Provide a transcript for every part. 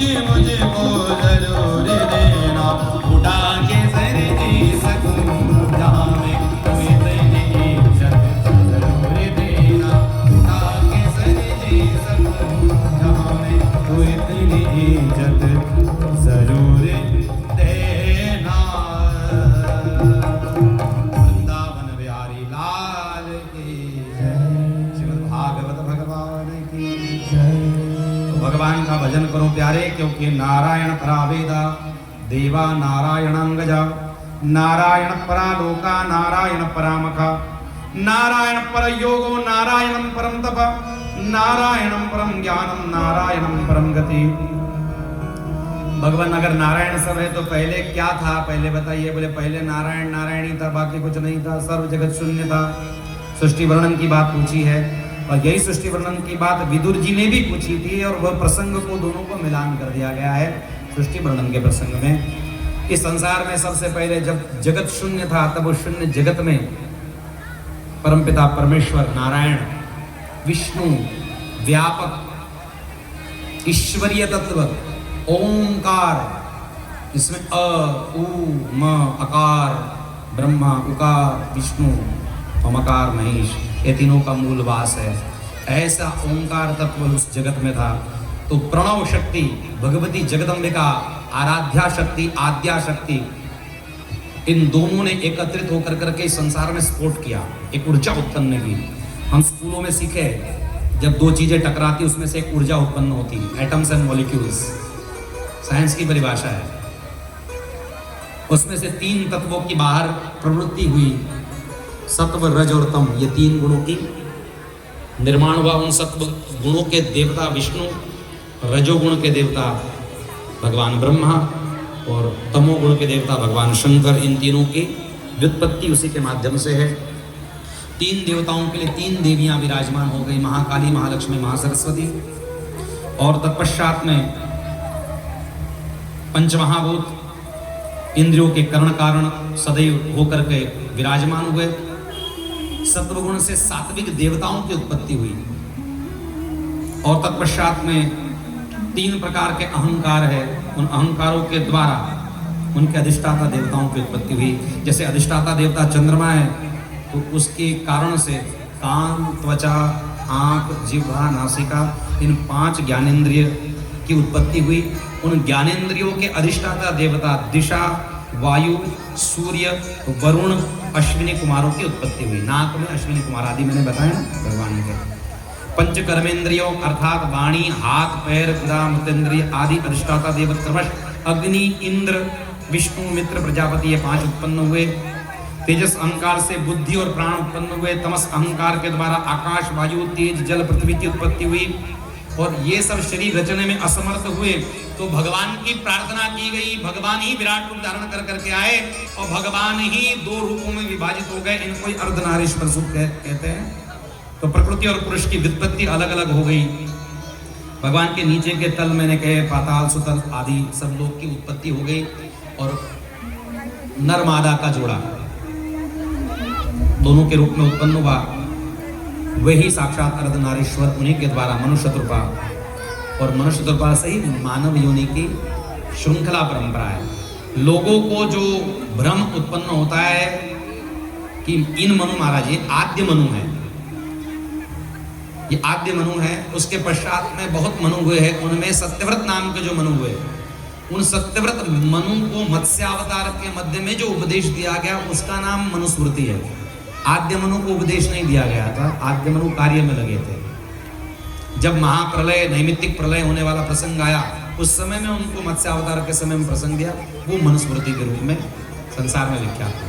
कीजिए मुझको जरूर देना, उठा के सर जी सकूं जहाँ में तो इतनी इज्जत जरूर देना, उठा के सर जी सकूं जहाँ में तो इतनी इज्जत जरूर देना। वृंदावन बिहारी लाल की जय, श्रीमद् भागवत भगवान की जय। भगवान का भजन करो प्यारे, क्योंकि नारायण परा वेदा देवा नारायणांगजा, नारायण परा लोका नारायण परामखा, नारायण पर योगो नारायणं परम तप, नारायणं परम ज्ञानम नारायणं परम गति। भगवान अगर नारायण सब है तो पहले क्या था, पहले बताइए। बोले पहले नारायण नारायण ही था, बाकी कुछ नहीं था, सर्व जगत शून्य था। सृष्टि वर्णन की बात पूछी है, और यही सृष्टि वर्णन की बात विदुर जी ने भी पूछी थी, और वह प्रसंग को दोनों को मिलान कर दिया गया है सृष्टि वर्णन के प्रसंग में। इस संसार में सबसे पहले जब जगत शून्य था, तब उस शून्य जगत में परमपिता परमेश्वर नारायण विष्णु व्यापक ईश्वरीय तत्व ओंकार, इसमें अ उ म अकार ब्रह्मा, उकार विष्णु, ममकार महेश, ये तीनों का मूल वास है। ऐसा ओंकार तत्व उस जगत में था। तो प्रणव शक्ति भगवती जगदम्बिका, आराध्या शक्ति आद्या शक्ति, इन दोनों ने एकत्रित होकर करके इस संसार में स्फोट किया, एक ऊर्जा उत्पन्न की। हम स्कूलों में सीखे, जब दो चीजें टकराती उसमें से एक ऊर्जा उत्पन्न होती, एटम्स एंड मॉलिक्यूल्स, साइंस की परिभाषा है। उसमें से तीन तत्वों की बाहर प्रवृत्ति हुई, सत्व रज और तम, ये तीन गुणों की निर्माण हुआ। उन सत्व गुणों के देवता विष्णु, रजोगुण के देवता भगवान ब्रह्मा, और तमोगुण के देवता भगवान शंकर। इन तीनों की व्युत्पत्ति उसी के माध्यम से है। तीन देवताओं के लिए तीन देवियां विराजमान हो गई, महाकाली, महालक्ष्मी, महासरस्वती। और तत्पश्चात में पंचमहाभूत इंद्रियों के कर्ण कारण सदैव होकर के विराजमान हुए। सत्वगुण से सात्विक देवताओं की उत्पत्ति हुई, और तत्पश्चात में तीन प्रकार के अहंकार है, उन अहंकारों के द्वारा उनके अधिष्ठाता देवताओं की उत्पत्ति हुई। जैसे अधिष्ठाता देवता चंद्रमा है, तो उसके कारण से कान, त्वचा, आंख, जिह्वा, नासिका, इन 5 ज्ञानेंद्रिय की उत्पत्ति हुई। उन ज्ञानेंद्रियों के अधिष्ठाता देवता दिशा, वायु, सूर्य, वरुण, अश्विनी कुमारों की उत्पत्ति हुई। नाक में अश्विनी कुमार आदि मैंने बताया ना भगवान के। पंच कर्मेंद्रियों अर्थात वाणी, हाथ, पैर, गुदा, मृतेंद्रिय आदि अधिष्ठाता देवता क्रमश अग्नि, इंद्र, विष्णु, मित्र, प्रजापति, ये 5 उत्पन्न हुए। तेजस अहंकार से बुद्धि और प्राण उत्पन्न हुए। तमस अहंकार के द्वारा आकाश, वायु, तेज, जल, पृथ्वी की उत्पत्ति हुई। और ये सब शरीर रचने में असमर्थ हुए, तो भगवान की प्रार्थना की गई। भगवान ही विराट रूप धारण कर करके आए, और भगवान ही 2 रूपों में विभाजित हो गए। इनको ही अर्धनारीश्वर रूप कहते हैं। तो प्रकृति और पुरुष की व्युत्पत्ति अलग अलग हो गई। भगवान के नीचे के तल मैंने कहे पाताल, सुतल आदि सब लोग की उत्पत्ति हो गई। और नर मादा का जोड़ा दोनों के रूप में उत्पन्न हुआ। वही साक्षात अर्धनारीश्वर, उन्हीं के द्वारा मनुष्य कृपा, और मनुष्य कृपा से ही मानव योनि की श्रृंखला परंपरा है। लोगों को जो भ्रम उत्पन्न होता है कि इन मनु महाराज ये आद्य मनु है, ये आद्य मनु है। उसके पश्चात में बहुत मनु हुए हैं, उनमें सत्यव्रत नाम के जो मनु हुए, उन सत्यव्रत मनु को मत्स्यावतार के मध्य में जो उपदेश दिया गया उसका नाम मनुस्मृति है। आद्य मनु को उपदेश नहीं दिया गया था, आद्य मनु कार्य में लगे थे। जब महाप्रलय, नैमित्तिक प्रलय होने वाला प्रसंग आया, उस समय में उनको मत्स्यावतार के समय में प्रसंग दिया, वो मनुस्मृति के रूप में संसार में विख्यात है।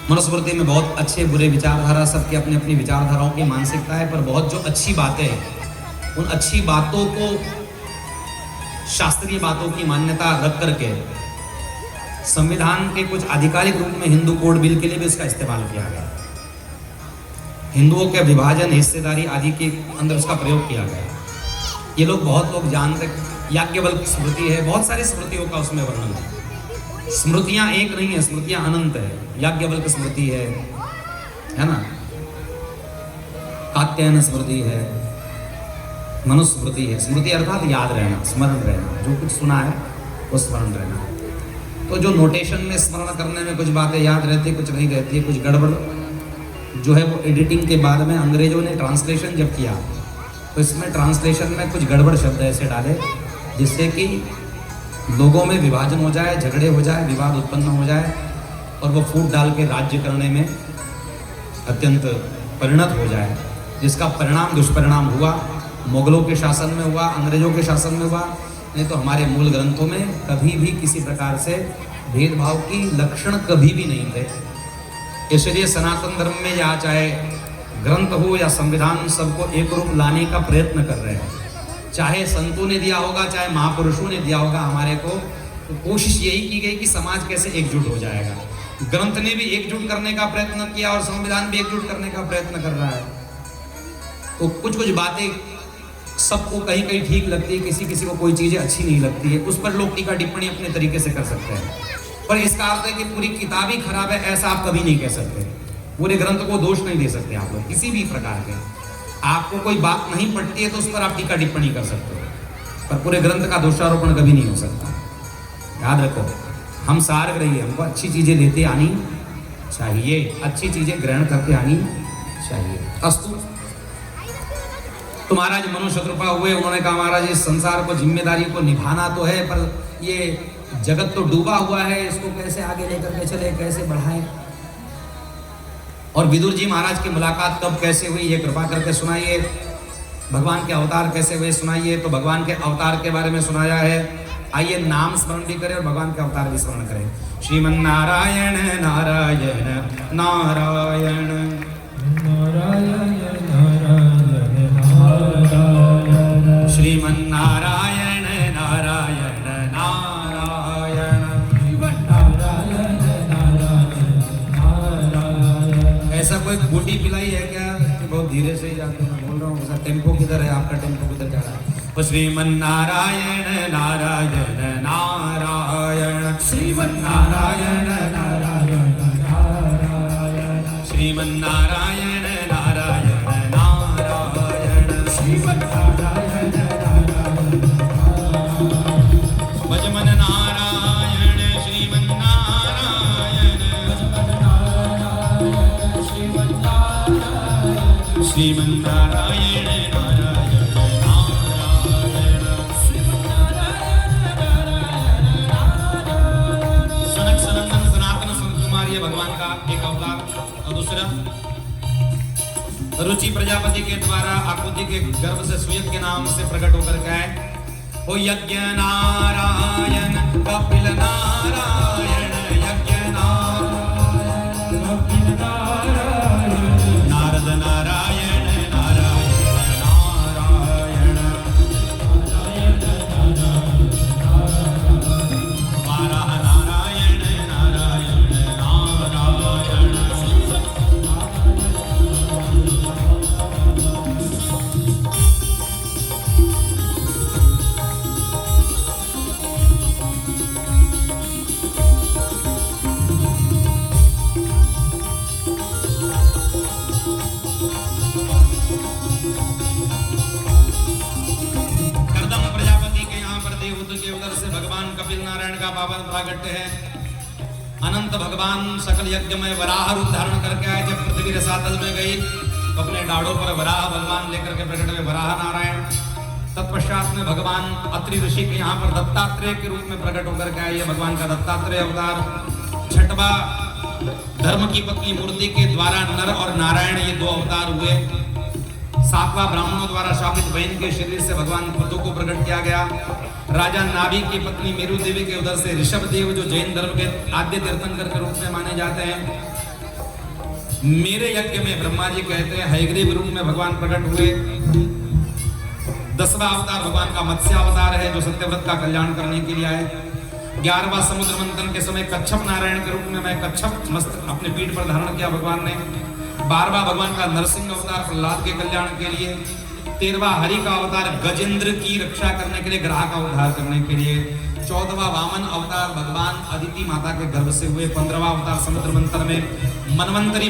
मनुस्मृति में बहुत अच्छे बुरे विचारधारा, सबकी अपनी अपनी विचारधाराओं की मानसिकता है, पर बहुत जो अच्छी बातें हैं, उन अच्छी बातों को, शास्त्रीय बातों की मान्यता रख करके संविधान के कुछ आधिकारिक रूप में हिंदू कोड बिल के लिए भी इसका इस्तेमाल किया गया। हिंदुओं के विभाजन, हिस्सेदारी आदि के अंदर उसका प्रयोग किया गया। ये लोग, बहुत लोग जानते, याज्ञवल्क्य स्मृति है, बहुत सारी स्मृतियों का उसमें वर्णन है। स्मृतियां एक नहीं है, स्मृतियां अनंत है। याज्ञवल्क्य स्मृति है ना, कात्यायन स्मृति है, मनुस्मृति है। स्मृति अर्थात याद रहना, स्मरण रहना, जो कुछ सुना है वो स्मरण रहना। तो जो नोटेशन में स्मरण करने में कुछ बातें याद रहती है, कुछ नहीं रहती है, कुछ गड़बड़ जो है वो एडिटिंग के बाद में अंग्रेजों ने ट्रांसलेशन जब किया तो इसमें ट्रांसलेशन में कुछ गड़बड़ शब्द ऐसे डाले जिससे कि लोगों में विभाजन हो जाए, झगड़े हो जाए, विवाद उत्पन्न हो जाए और वो फूट डाल के राज्य करने में अत्यंत परिणत हो जाए, जिसका परिणाम दुष्परिणाम हुआ। मुगलों के शासन में हुआ, अंग्रेजों के शासन में हुआ, नहीं तो हमारे मूल ग्रंथों में कभी भी किसी प्रकार से भेदभाव की लक्षण कभी भी नहीं थे। इसलिए सनातन धर्म में या चाहे ग्रंथ हो या संविधान सबको एक रूप लाने का प्रयत्न कर रहे हैं। चाहे संतों ने दिया होगा, चाहे महापुरुषों ने दिया होगा हमारे को, तो कोशिश यही की गई कि समाज कैसे एकजुट हो जाएगा। ग्रंथ ने भी एकजुट करने का प्रयत्न किया और संविधान भी एकजुट करने का प्रयत्न कर रहा है। तो कुछ कुछ बातें सबको कहीं कहीं ठीक लगती है, किसी किसी को कोई चीजें अच्छी नहीं लगती है, उस पर लोग टीका टिप्पणी अपने तरीके से कर सकते हैं। पर इसका अर्थ है कि पूरी किताब ही खराब है ऐसा आप कभी नहीं कह सकते। पूरे ग्रंथ को दोष नहीं दे सकते आप लोग किसी भी प्रकार के। आपको कोई बात नहीं पड़ती है तो उस पर आप टीका टिप्पणी कर सकते हो, पर पूरे ग्रंथ का दोषारोपण कभी नहीं हो सकता। याद रखो, हम सारग्राही हैं, हमको अच्छी चीजें लेते आनी चाहिए, अच्छी चीजें ग्रहण करके आनी चाहिए। अस्तु। तो महाराज मनोशत्रुपा हुए, उन्होंने कहा महाराज इस संसार को, जिम्मेदारी को निभाना तो है, पर ये जगत तो डूबा हुआ है, इसको कैसे आगे लेकर के चले, कैसे बढ़ाएं। और विदुर जी महाराज की मुलाकात कब कैसे हुई ये कृपा करके सुनाइए। भगवान के अवतार कैसे हुए सुनाइए। तो भगवान के अवतार के बारे में सुनाया है। आइए नाम स्मरण भी करें और भगवान के अवतार भी स्मरण करें। श्रीमन नारायण नारायण नारायण नारायण नारायण श्रीमन नारायण नारायण नारायण नारायण। ऐसा कोई बूटी पिलाई है क्या कि बहुत धीरे से ही जाते हैं? बोल रहा हूँ ऐसा टेम्पो किधर है आपका? टेम्पो किधर जा रहा है? तो श्रीमन नारायण नारायण नारायण श्रीमन नारायण नारायण नारायण श्रीमन नारायण नारायण नारायण श्रीमन नारायण नारायण भजमन नारायण श्रीमन नारायण श्रीमन नारायण श्रीमन नारायण भगवान का एक अवतार। और दूसरा रुचि प्रजापति के द्वारा आकृति के गर्भ से सुयज्ञ के नाम से प्रकट होकर के आए। ओ यज्ञ नारायण कपिल नारायण यज्ञ नारायण कपिल नारायण नारद नारायण नारायण नारायण वाराह नारायण नारायण पावन प्रागट्य है। अनंत भगवान सकल यज्ञ में वराह रूप धारण करके आए। जब पृथ्वी रसातल में गई तो अपने डाड़ों पर वराह बलवान लेकर के प्रकट हुए वराह नारायण। तत्पश्चात में भगवान अत्रि ऋषि के यहाँ पर दत्तात्रेय के रूप में प्रकट होकर के आए। भगवान का दत्तात्रेय अवतार। छठवा धर्म की पत्नी मूर्ति के द्वारा नर और नारायण ये दो अवतार हुए। सातवां ब्राह्मणों द्वारा शापित बहन के शरीर से भगवान पृथु को प्रकट किया गया। राजा नाभि की पत्नी मेरु देवी के उधर से ऋषभ देव जो जैन धर्म के आद्य तीर्थंकर के रूप में माने जाते हैं। मेरे यज्ञ में ब्रह्मा जी कहते हैं हयग्रीव रूप में भगवान प्रकट हुए। 10वां अवतार भगवान का मत्स्य अवतार है जो सत्यव्रत का कल्याण करने के लिए आए। 11वां समुद्र मंथन के समय कच्छप नारायण के रूप में मैं कच्छप मस्त अपने पीठ पर धारण किया भगवान ने। 12वां भगवान का नरसिंह अवतार प्रहलाद के कल्याण के लिए। 13वां हरि का अवतार गजेंद्र की रक्षा करने के लिए, ग्रह का उद्धार करने के लिए। 14वां वामन अवतार भगवान अदिति माता के गर्भ से हुए। 15वां अवतार समुद्र मंथन में धन्वंतरी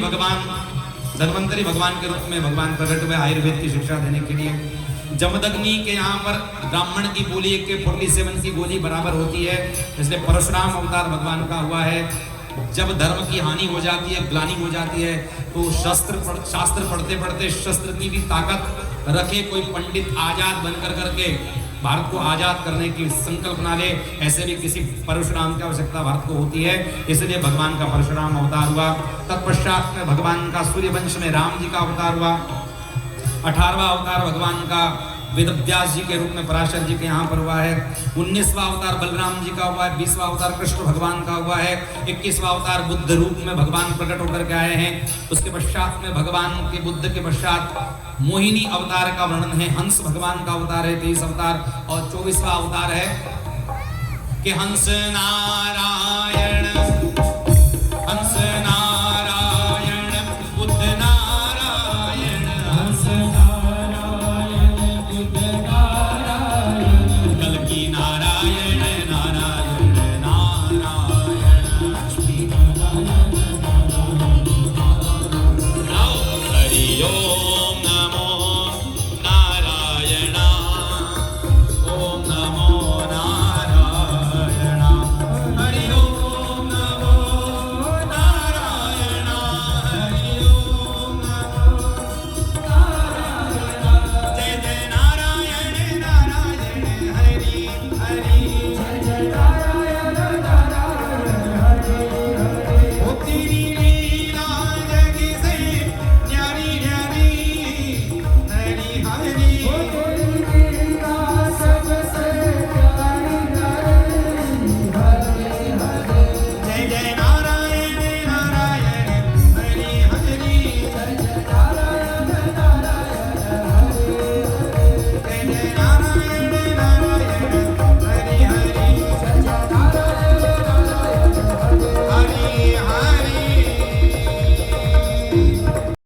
भगवान के रूप में भगवान प्रकट हुए आयुर्वेद की शिक्षा देने के लिए। जमदग्नि के यहाँ पर ब्राह्मण की बोली 1/47 की गोली बराबर होती है, इसलिए परशुराम अवतार भगवान का हुआ है। जब धर्म की हानि हो जाती है, ग्लानि हो जाती है, तो शास्त्र पढ़ते पढ़ते शस्त्र की भी ताकत रखे कोई पंडित आजाद बनकर करके भारत को आजाद करने की संकल्पना ले, ऐसे भी किसी परशुराम की आवश्यकता भारत को होती है, इसलिए भगवान का परशुराम अवतार हुआ। तत्पश्चात में भगवान का सूर्य वंश में राम जी का अवतार हुआ। 18वां अवतार भगवान का वेदव्यास जी के रूप में पराशर जी के यहाँ पर हुआ है। 19वां अवतार बलराम जी का हुआ है। 20वां अवतार कृष्ण भगवान का हुआ है। 21वां अवतार बुद्ध रूप में भगवान प्रकट होकर के आए हैं। उसके पश्चात में भगवान के बुद्ध के पश्चात मोहिनी अवतार का वर्णन है। हंस भगवान का अवतार है 23 अवतार। और 24वां अवतार है कि हंस नारायण